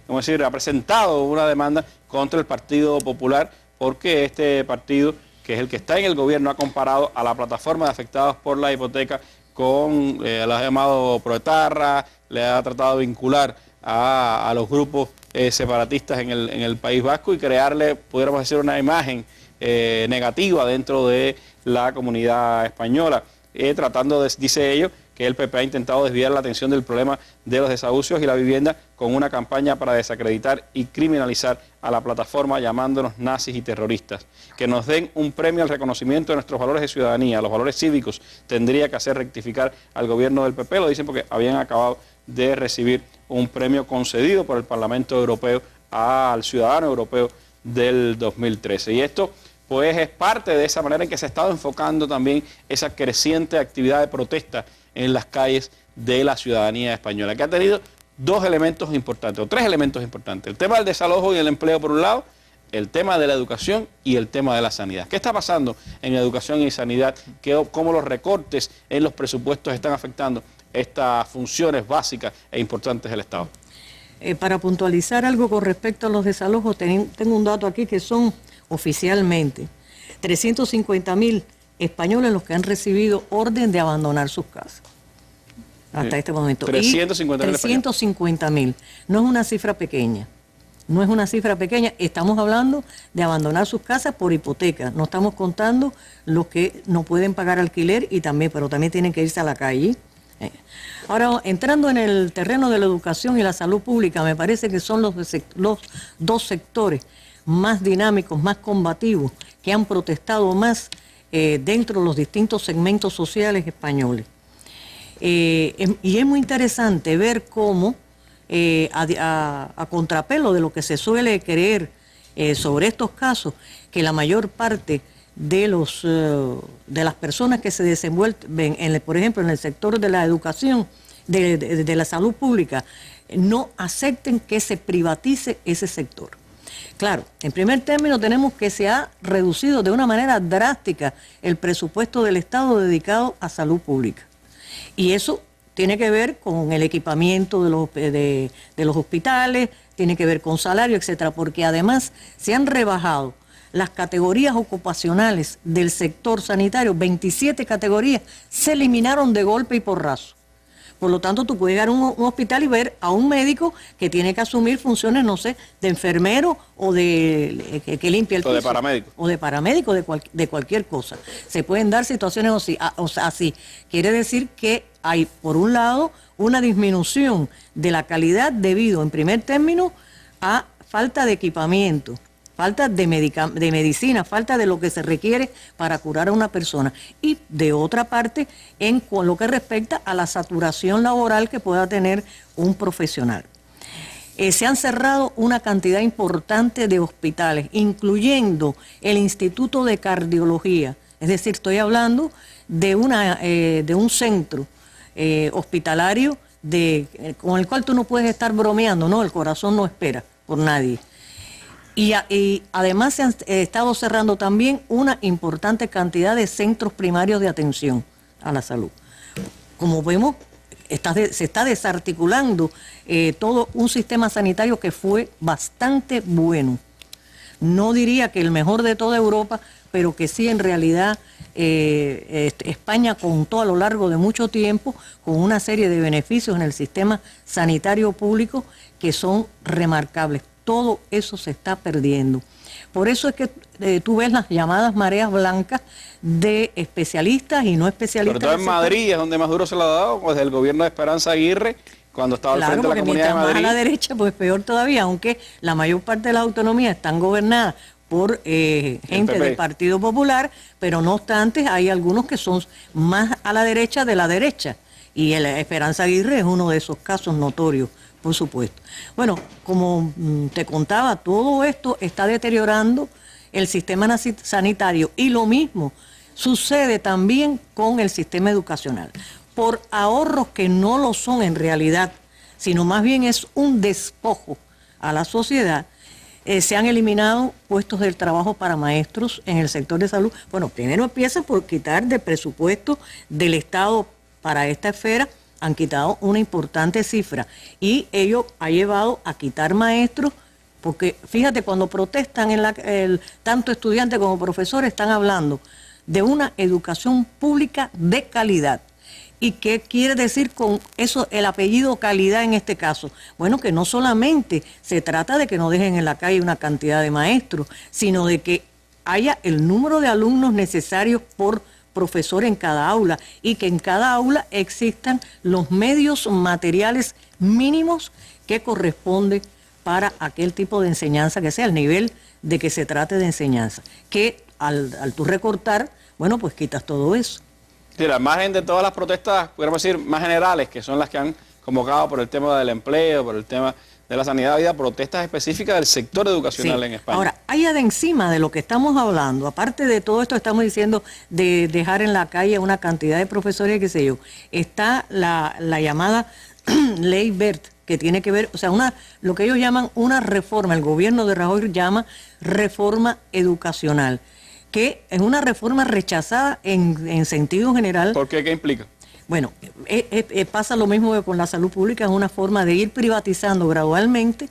¿cómo decir? Ha presentado una demanda contra el Partido Popular porque este partido, que es el que está en el gobierno, ha comparado a la plataforma de afectados por la hipoteca con, la ha llamado proetarra, le ha tratado de vincular a los grupos separatistas en el País Vasco y crearle, pudiéramos decir, una imagen negativa dentro de la comunidad española, tratando de, dice ello, que el PP ha intentado desviar la atención del problema de los desahucios y la vivienda con una campaña para desacreditar y criminalizar a la plataforma llamándonos nazis y terroristas. Que nos den un premio al reconocimiento de nuestros valores de ciudadanía, los valores cívicos, tendría que hacer rectificar al gobierno del PP, lo dicen porque habían acabado de recibir un premio concedido por el Parlamento Europeo al ciudadano europeo del 2013. Y esto pues es parte de esa manera en que se ha estado enfocando también esa creciente actividad de protesta en las calles de la ciudadanía española, que ha tenido dos elementos importantes, o tres elementos importantes. El tema del desalojo y el empleo por un lado, el tema de la educación y el tema de la sanidad. ¿Qué está pasando en educación y sanidad? ¿Cómo los recortes en los presupuestos están afectando estas funciones básicas e importantes del Estado? Para puntualizar algo con respecto a los desalojos, tengo un dato aquí que son oficialmente 350.000 españoles los que han recibido orden de abandonar sus casas hasta este momento. 350.000. No es una cifra pequeña. No es una cifra pequeña. Estamos hablando de abandonar sus casas por hipoteca. No estamos contando los que no pueden pagar alquiler pero también tienen que irse a la calle. Ahora, entrando en el terreno de la educación y la salud pública, me parece que son los dos sectores más dinámicos, más combativos, que han protestado más dentro de los distintos segmentos sociales españoles. Y es muy interesante ver cómo, a contrapelo de lo que se suele creer sobre estos casos, que la mayor parte de las personas que se desenvuelven, por ejemplo, en el sector de la educación, de la salud pública, no acepten que se privatice ese sector. Claro, en primer término tenemos que se ha reducido de una manera drástica el presupuesto del Estado dedicado a salud pública. Y eso tiene que ver con el equipamiento de los hospitales, tiene que ver con salario, etcétera, porque además se han rebajado las categorías ocupacionales del sector sanitario, 27 categorías, se eliminaron de golpe y porrazo. Por lo tanto, tú puedes llegar a un hospital y ver a un médico que tiene que asumir funciones, no sé, de enfermero o de que limpia el piso. O de paramédico. O de paramédico, de cualquier cosa. Se pueden dar situaciones así. Quiere decir que hay, por un lado, una disminución de la calidad debido, en primer término, a falta de equipamiento, falta de medicina, falta de lo que se requiere para curar a una persona. Y de otra parte, con lo que respecta a la saturación laboral que pueda tener un profesional. Se han cerrado una cantidad importante de hospitales, incluyendo el Instituto de Cardiología. Es decir, estoy hablando de un centro hospitalario con el cual tú no puedes estar bromeando, ¿no? El corazón no espera por nadie. Y además se han estado cerrando también una importante cantidad de centros primarios de atención a la salud. Como vemos, se está desarticulando todo un sistema sanitario que fue bastante bueno. No diría que el mejor de toda Europa, pero que sí en realidad España contó a lo largo de mucho tiempo con una serie de beneficios en el sistema sanitario público que son remarcables. Todo eso se está perdiendo. Por eso es que tú ves las llamadas mareas blancas de especialistas y no especialistas. Sobre todo en Madrid es donde más duro se lo ha dado, desde el gobierno de Esperanza Aguirre, cuando estaba al frente de la Comunidad de Madrid. Más a la derecha, pues peor todavía, aunque la mayor parte de las autonomías están gobernadas por gente del Partido Popular, pero no obstante hay algunos que son más a la derecha de la derecha. Y Esperanza Aguirre es uno de esos casos notorios, por supuesto. Bueno, como te contaba, todo esto está deteriorando el sistema sanitario y lo mismo sucede también con el sistema educacional. Por ahorros que no lo son en realidad, sino más bien es un despojo a la sociedad, se han eliminado puestos de trabajo para maestros en el sector de salud. Bueno, primero empieza por quitar de presupuesto del Estado para esta esfera, han quitado una importante cifra y ello ha llevado a quitar maestros, porque fíjate, cuando protestan tanto estudiantes como profesores están hablando de una educación pública de calidad. ¿Y qué quiere decir con eso el apellido calidad en este caso? Bueno, que no solamente se trata de que no dejen en la calle una cantidad de maestros, sino de que haya el número de alumnos necesarios por profesor en cada aula y que en cada aula existan los medios materiales mínimos que corresponden para aquel tipo de enseñanza que sea, el nivel de que se trate de enseñanza. Que al tú recortar, bueno, pues quitas todo eso. Sí, la margen de todas las protestas, podríamos decir, más generales, que son las que han convocado por el tema del empleo, por el tema de la sanidad, había protestas específicas del sector educacional en España. Ahora, allá de encima de lo que estamos hablando, aparte de todo esto estamos diciendo de dejar en la calle una cantidad de profesores, qué sé yo, está la llamada Ley Wert, que tiene que ver, o sea, lo que ellos llaman una reforma, el gobierno de Rajoy llama reforma educacional, que es una reforma rechazada en sentido general. ¿Por qué? ¿Qué implica? Bueno, pasa lo mismo que con la salud pública, es una forma de ir privatizando gradualmente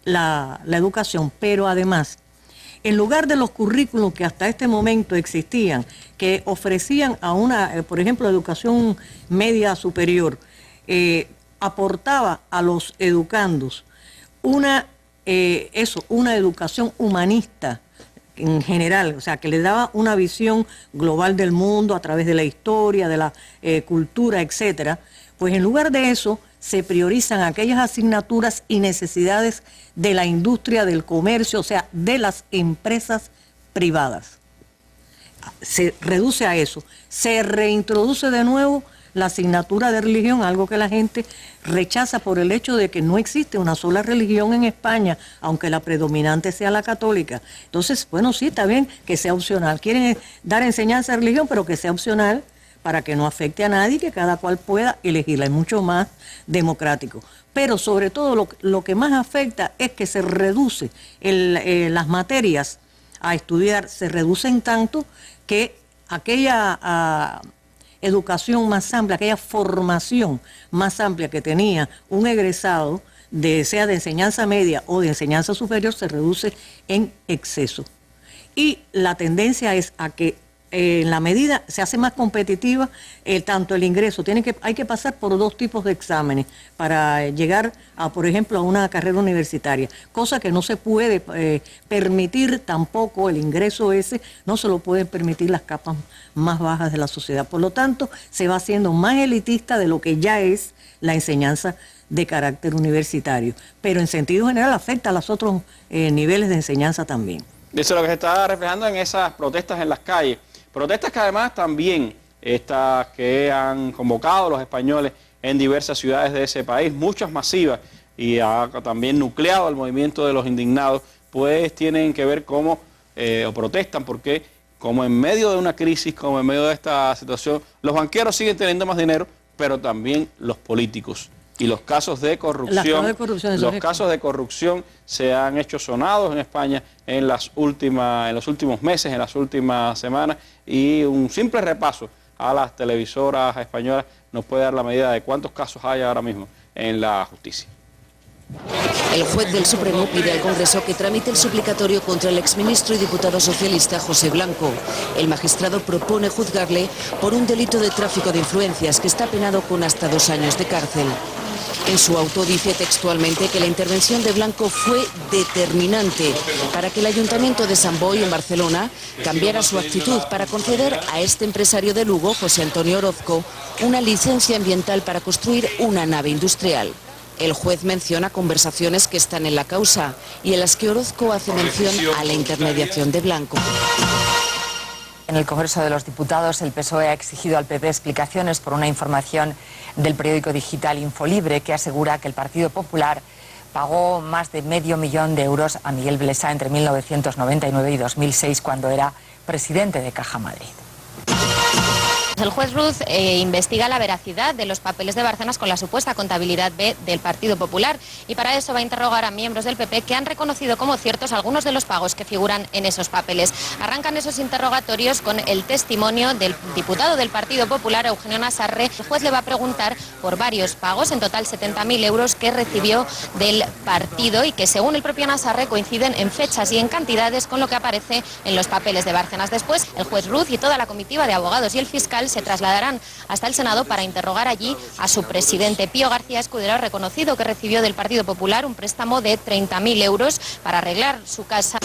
la educación, pero además En lugar de los currículos que hasta este momento existían, que ofrecían a una, por ejemplo, educación media superior, aportaba a los educandos una educación humanista en general, o sea, que le daba una visión global del mundo a través de la historia, de la cultura, etcétera. Pues en lugar de eso, se priorizan aquellas asignaturas y necesidades de la industria, del comercio, o sea, de las empresas privadas. Se reduce a eso. Se reintroduce de nuevo la asignatura de religión, algo que la gente rechaza por el hecho de que no existe una sola religión en España, aunque la predominante sea la católica. Entonces, bueno, sí, está bien que sea opcional. Quieren dar enseñanza de religión, pero que sea opcional para que no afecte a nadie, que cada cual pueda elegirla. Es mucho más democrático. Pero sobre todo lo que más afecta es que se reduce las materias a estudiar, se reducen tanto que aquella educación más amplia, aquella formación más amplia que tenía un egresado, sea de enseñanza media o de enseñanza superior, se reduce en exceso. Y la tendencia es a que en la medida se hace más competitiva tanto el ingreso, hay que pasar por 2 tipos de exámenes para llegar a, por ejemplo, a una carrera universitaria, cosa que no se puede permitir tampoco, el ingreso ese no se lo pueden permitir las capas más bajas de la sociedad. Por lo tanto, se va haciendo más elitista de lo que ya es la enseñanza de carácter universitario, pero en sentido general afecta a los otros niveles de enseñanza también. Eso es lo que se está reflejando en esas protestas en las calles. Protestas que además también estas que han convocado los españoles en diversas ciudades de ese país, muchas masivas, y ha también nucleado el movimiento de los indignados, pues tienen que ver cómo, o protestan porque como en medio de una crisis, como en medio de esta situación, los banqueros siguen teniendo más dinero, pero también los políticos. Y los casos de corrupción, se han hecho sonados en España en los últimos meses, en las últimas semanas, y un simple repaso a las televisoras españolas nos puede dar la medida de cuántos casos hay ahora mismo en la justicia. El juez del Supremo pide al Congreso que tramite el suplicatorio contra el exministro y diputado socialista José Blanco. El magistrado propone juzgarle por un delito de tráfico de influencias que está penado con hasta 2 años de cárcel. En su auto dice textualmente que la intervención de Blanco fue determinante para que el Ayuntamiento de Sant Boi, en Barcelona, cambiara su actitud para conceder a este empresario de Lugo, José Antonio Orozco, una licencia ambiental para construir una nave industrial. El juez menciona conversaciones que están en la causa y en las que Orozco hace mención a la intermediación de Blanco. En el Congreso de los Diputados, el PSOE ha exigido al PP explicaciones por una información del periódico digital Infolibre que asegura que el Partido Popular pagó más de $500.000 euros a Miguel Blesa entre 1999 y 2006 cuando era presidente de Caja Madrid. El juez Ruz investiga la veracidad de los papeles de Bárcenas con la supuesta contabilidad B del Partido Popular y para eso va a interrogar a miembros del PP que han reconocido como ciertos algunos de los pagos que figuran en esos papeles. Arrancan esos interrogatorios con el testimonio del diputado del Partido Popular, Eugenio Nassarre. El juez le va a preguntar por varios pagos, en total 70.000 euros que recibió del partido y que según el propio Nassarre coinciden en fechas y en cantidades con lo que aparece en los papeles de Bárcenas. Después, el juez Ruz y toda la comitiva de abogados y el fiscal se trasladarán hasta el Senado para interrogar allí a su presidente. Pío García Escudero ha reconocido que recibió del Partido Popular un préstamo de 30.000 euros para arreglar su casa.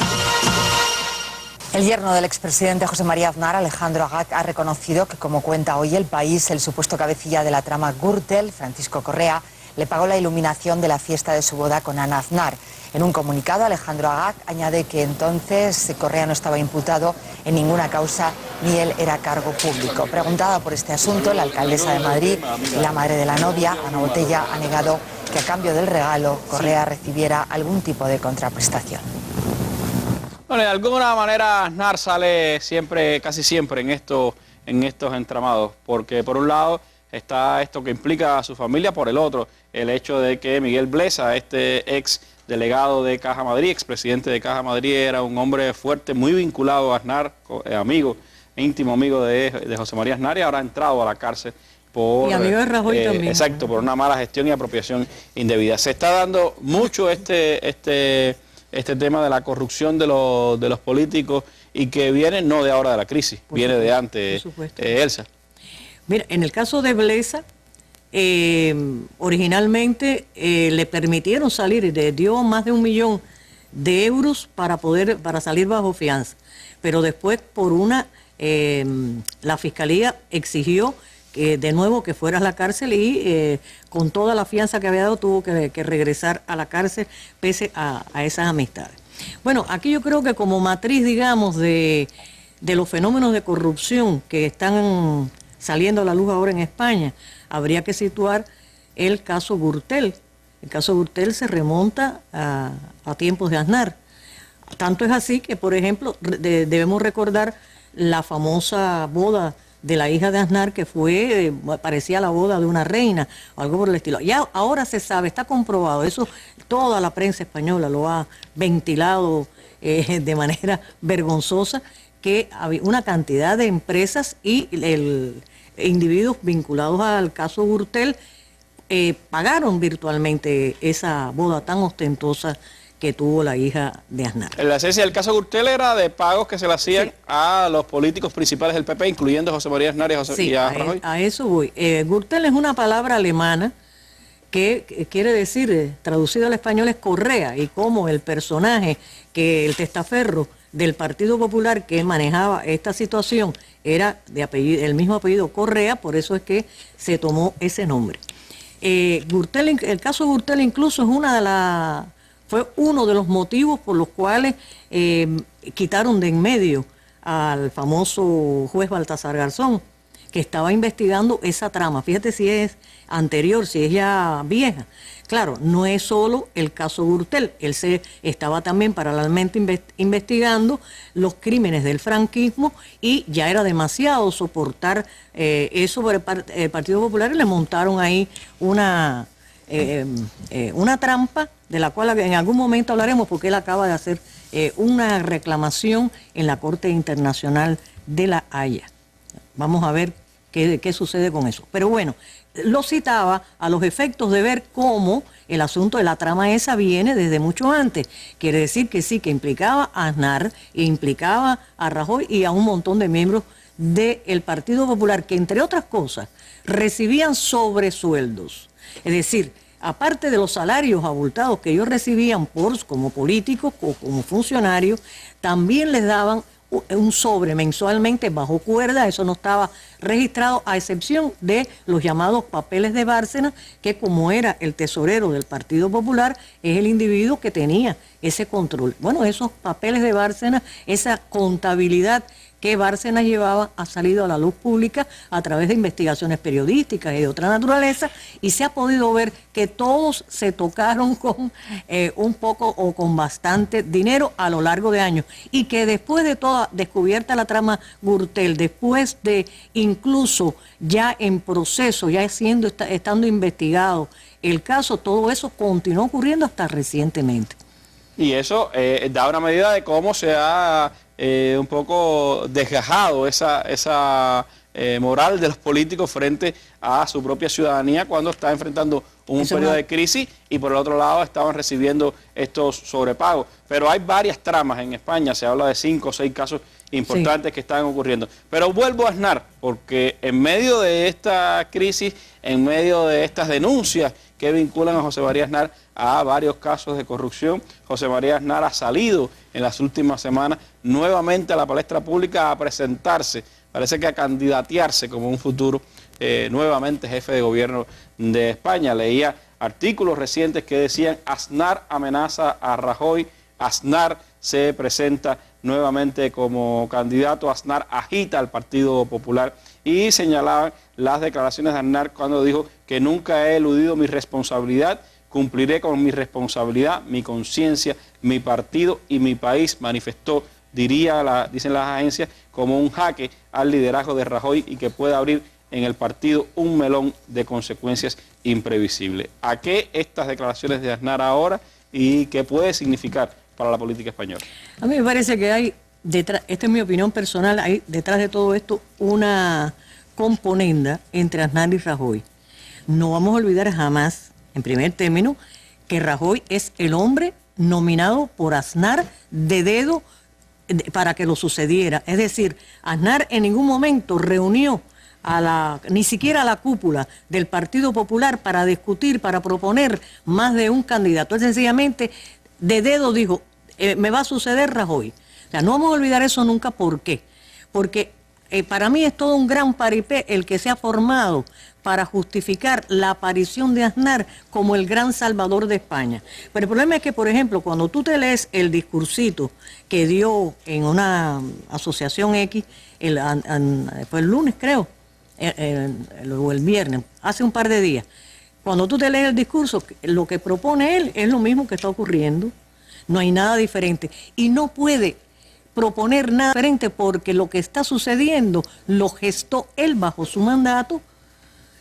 El yerno del expresidente José María Aznar, Alejandro Agag, ha reconocido que, como cuenta hoy El País, el supuesto cabecilla de la trama Gürtel, Francisco Correa, le pagó la iluminación de la fiesta de su boda con Ana Aznar. En un comunicado, Alejandro Agag añade que entonces Correa no estaba imputado en ninguna causa ni él era cargo público. Preguntada por este asunto, la alcaldesa de Madrid y la madre de la novia, Ana Botella, ha negado que a cambio del regalo Correa recibiera algún tipo de contraprestación. Bueno, de alguna manera Aznar sale siempre, casi siempre en estos entramados, porque por un lado está esto que implica a su familia, por el otro el hecho de que Miguel Blesa, este ex delegado de Caja Madrid, expresidente de Caja Madrid, era un hombre fuerte, muy vinculado a Aznar, íntimo amigo de José María Aznar, y ahora ha entrado a la cárcel por... Y amigo de Rajoy también. Exacto, por una mala gestión y apropiación indebida. Se está dando mucho este este tema de la corrupción de los políticos y que viene no de ahora de la crisis, viene de antes, Elsa. Mira, en el caso de Blesa, originalmente le permitieron salir, le dio más de 1 millón de euros para salir bajo fianza, pero después la fiscalía exigió de nuevo que fuera a la cárcel y con toda la fianza que había dado tuvo que regresar a la cárcel pese a esas amistades. Bueno, aquí yo creo que como matriz, digamos, de los fenómenos de corrupción que están saliendo a la luz ahora en España, habría que situar el caso Gürtel. El caso Gürtel se remonta a tiempos de Aznar. Tanto es así que, por ejemplo, debemos recordar la famosa boda de la hija de Aznar, que parecía la boda de una reina, o algo por el estilo. Ya ahora se sabe, está comprobado, eso toda la prensa española lo ha ventilado de manera vergonzosa, que había una cantidad de empresas y individuos vinculados al caso Gürtel pagaron virtualmente esa boda tan ostentosa que tuvo la hija de Aznar. La esencia del caso Gürtel era de pagos que se le hacían a los políticos principales del PP, incluyendo José María Aznar y a Rajoy. A eso voy. Gürtel es una palabra alemana que quiere decir, traducido al español, es correa, y como el personaje, el testaferro del Partido Popular que manejaba esta situación era el mismo apellido Correa, por eso es que se tomó ese nombre. El caso Gürtel incluso fue uno de los motivos por los cuales quitaron de en medio al famoso juez Baltasar Garzón, que estaba investigando esa trama. Fíjate si es anterior, si es ya vieja. Claro, no es solo el caso Gürtel, él estaba también paralelamente investigando los crímenes del franquismo y ya era demasiado soportar eso por el Partido Popular, y le montaron ahí una trampa de la cual en algún momento hablaremos, porque él acaba de hacer una reclamación en la Corte Internacional de La Haya. Vamos a ver qué sucede con eso. Pero bueno, lo citaba a los efectos de ver cómo el asunto de la trama esa viene desde mucho antes. Quiere decir que sí, que implicaba a Aznar, e implicaba a Rajoy y a un montón de miembros del Partido Popular, que entre otras cosas recibían sobresueldos. Es decir, aparte de los salarios abultados que ellos recibían como políticos o como funcionarios, también les daban un sobre mensualmente bajo cuerda. Eso no estaba registrado, a excepción de los llamados papeles de Bárcenas, que como era el tesorero del Partido Popular, es el individuo que tenía ese control. Bueno, esos papeles de Bárcenas, esa contabilidad que Bárcenas llevaba, ha salido a la luz pública a través de investigaciones periodísticas y de otra naturaleza, y se ha podido ver que todos se tocaron con un poco o con bastante dinero a lo largo de años, y que después de toda descubierta la trama Gürtel, después de incluso ya en proceso, ya estando investigado el caso, todo eso continuó ocurriendo hasta recientemente. Y eso da una medida de cómo se ha un poco desgajado esa moral de los políticos frente a su propia ciudadanía cuando está enfrentando un periodo de crisis, y por el otro lado estaban recibiendo estos sobrepagos. Pero hay varias tramas en España, se habla de 5 o 6 casos importantes que están ocurriendo. Pero vuelvo a Aznar, porque en medio de esta crisis, en medio de estas denuncias que vinculan a José María Aznar a varios casos de corrupción, José María Aznar ha salido en las últimas semanas nuevamente a la palestra pública a presentarse, parece que a candidatearse como un futuro nuevamente jefe de gobierno de España. Leía artículos recientes que decían: Aznar amenaza a Rajoy, Aznar se presenta nuevamente como candidato, Aznar agita al Partido Popular, y señalaban las declaraciones de Aznar cuando dijo que nunca he eludido mi responsabilidad, cumpliré con mi responsabilidad, mi conciencia, mi partido y mi país, manifestó, dicen las agencias, como un jaque al liderazgo de Rajoy y que puede abrir en el partido un melón de consecuencias imprevisibles. ¿A qué estas declaraciones de Aznar ahora y qué puede significar para la política española? A mí me parece que hay detrás, esta es mi opinión personal, hay detrás de todo esto una componenda entre Aznar y Rajoy. No vamos a olvidar jamás, en primer término, que Rajoy es el hombre nominado por Aznar de dedo para que lo sucediera. Es decir, Aznar en ningún momento reunió ni siquiera a la cúpula del Partido Popular para discutir, para proponer más de un candidato. Él sencillamente de dedo dijo, me va a suceder Rajoy. O sea, no vamos a olvidar eso nunca. ¿Por qué? Porque para mí es todo un gran paripé el que se ha formado para justificar la aparición de Aznar como el gran salvador de España. Pero el problema es que, por ejemplo, cuando tú te lees el discursito que dio en una asociación X, fue el lunes creo, o el viernes, hace un par de días, cuando tú te lees el discurso, lo que propone él es lo mismo que está ocurriendo, no hay nada diferente, y no puede proponer nada diferente porque lo que está sucediendo lo gestó él bajo su mandato.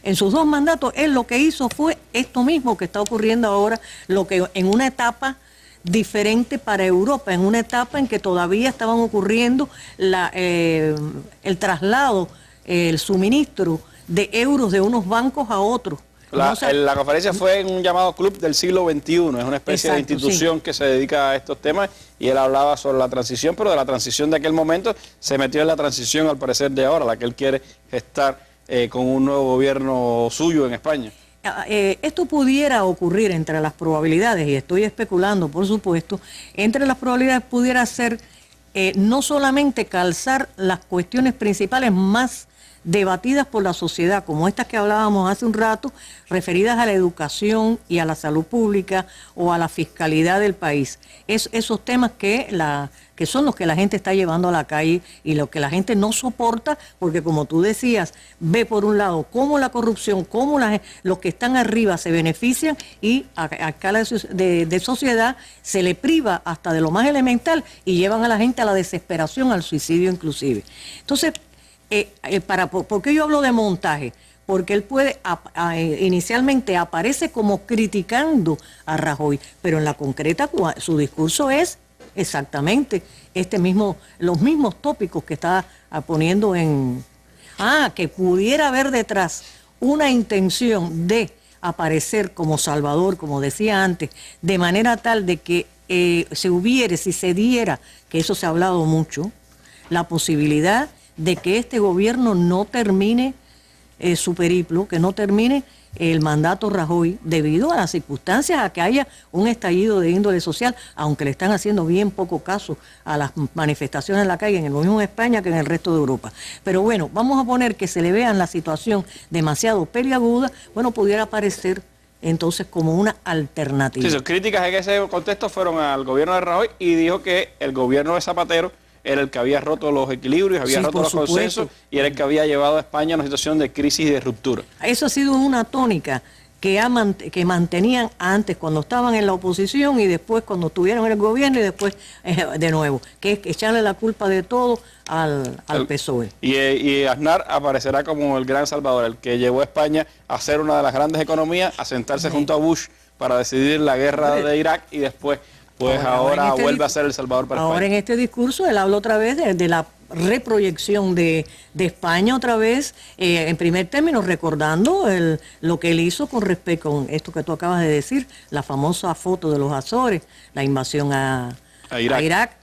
En sus 2 mandatos, él lo que hizo fue esto mismo que está ocurriendo ahora, lo que en una etapa diferente para Europa, en una etapa en que todavía estaban ocurriendo el traslado, el suministro de euros de unos bancos a otros. La conferencia fue en un llamado Club del Siglo XXI, es una especie de institución que se dedica a estos temas, y él hablaba sobre la transición, pero de la transición de aquel momento se metió en la transición al parecer de ahora, la que él quiere gestar con un nuevo gobierno suyo en España. Esto pudiera ocurrir entre las probabilidades, y estoy especulando por supuesto, entre las probabilidades pudiera ser no solamente calzar las cuestiones principales más debatidas por la sociedad, como estas que hablábamos hace un rato, referidas a la educación y a la salud pública o a la fiscalidad del país. Esos temas que son los que la gente está llevando a la calle y lo que la gente no soporta, porque como tú decías, ve por un lado cómo la corrupción, cómo los que están arriba se benefician, y a escala de sociedad se le priva hasta de lo más elemental y llevan a la gente a la desesperación, al suicidio inclusive. Entonces, ¿por qué yo hablo de montaje? Porque él inicialmente aparece como criticando a Rajoy, pero en la concreta su discurso es exactamente los mismos tópicos que está poniendo que pudiera haber detrás una intención de aparecer como salvador, como decía antes, de manera tal de que si se diera, que eso se ha hablado mucho, la posibilidad de que este gobierno no termine su periplo, que no termine el mandato Rajoy, debido a las circunstancias, a que haya un estallido de índole social, aunque le están haciendo bien poco caso a las manifestaciones en la calle, en lo mismo en España que en el resto de Europa. Pero bueno, vamos a poner que se le vea en la situación demasiado peliaguda, bueno, pudiera aparecer entonces como una alternativa. Sí, sus críticas en ese contexto fueron al gobierno de Rajoy, y dijo que el gobierno de Zapatero era el que había roto los equilibrios, había roto los consensos, y era el que había llevado a España a una situación de crisis y de ruptura. Eso ha sido una tónica que mantenían antes cuando estaban en la oposición y después cuando estuvieron en el gobierno, y después de nuevo, que es echarle la culpa de todo al PSOE. Y Aznar aparecerá como el gran salvador, el que llevó a España a ser una de las grandes economías, a sentarse junto a Bush para decidir la guerra de Irak, y después ahora vuelve a ser el salvador para España. Ahora en este discurso él habla otra vez de la reproyección de España otra vez, en primer término recordando lo que él hizo con respecto a esto que tú acabas de decir, la famosa foto de los Azores, la invasión a Irak.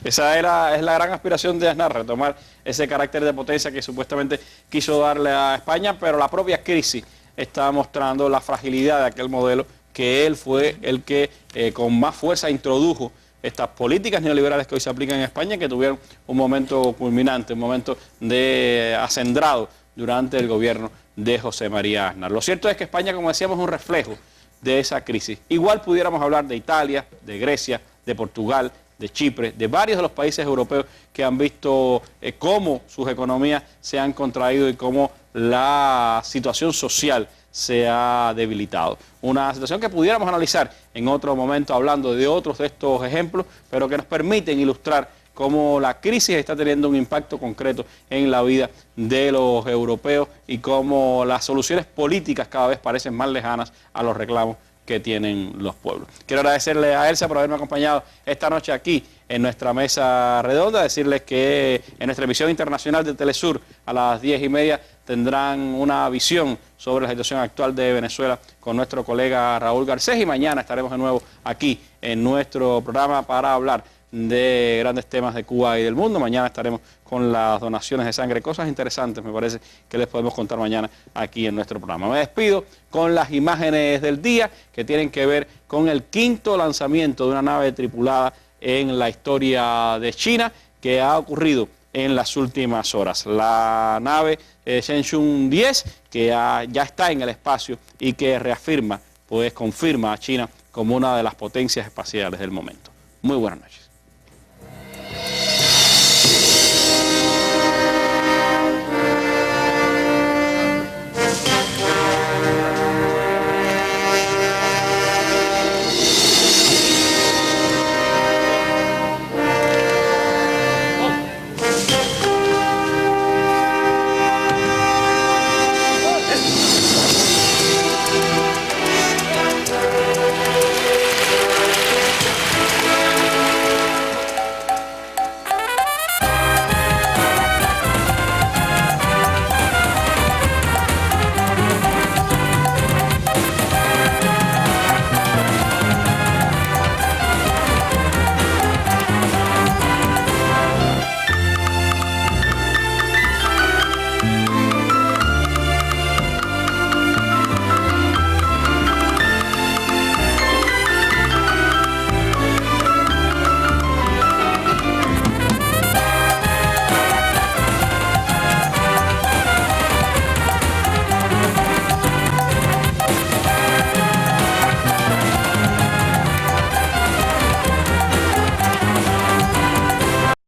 Esa es la gran aspiración de Aznar, retomar ese carácter de potencia que supuestamente quiso darle a España, pero la propia crisis está mostrando la fragilidad de aquel modelo, que él fue el que con más fuerza introdujo estas políticas neoliberales que hoy se aplican en España, que tuvieron un momento culminante, un momento de acendrado durante el gobierno de José María Aznar. Lo cierto es que España, como decíamos, es un reflejo de esa crisis. Igual pudiéramos hablar de Italia, de Grecia, de Portugal, de Chipre, de varios de los países europeos que han visto cómo sus economías se han contraído y cómo la situación social se ha debilitado. Una situación que pudiéramos analizar en otro momento hablando de otros de estos ejemplos, pero que nos permiten ilustrar cómo la crisis está teniendo un impacto concreto en la vida de los europeos y cómo las soluciones políticas cada vez parecen más lejanas a los reclamos que tienen los pueblos. Quiero agradecerle a Elsa por haberme acompañado esta noche aquí en nuestra mesa redonda, decirles que en nuestra emisión internacional de Telesur a las 10:30 tendrán una visión sobre la situación actual de Venezuela con nuestro colega Raúl Garcés, y mañana estaremos de nuevo aquí en nuestro programa para hablar de grandes temas de Cuba y del mundo. Mañana estaremos con las donaciones de sangre, cosas interesantes me parece que les podemos contar mañana aquí en nuestro programa. Me despido con las imágenes del día que tienen que ver con el 5º lanzamiento de una nave tripulada en la historia de China que ha ocurrido en las últimas horas. La nave Shenzhou 10 que ya está en el espacio y que reafirma, pues confirma a China como una de las potencias espaciales del momento. Muy buenas noches.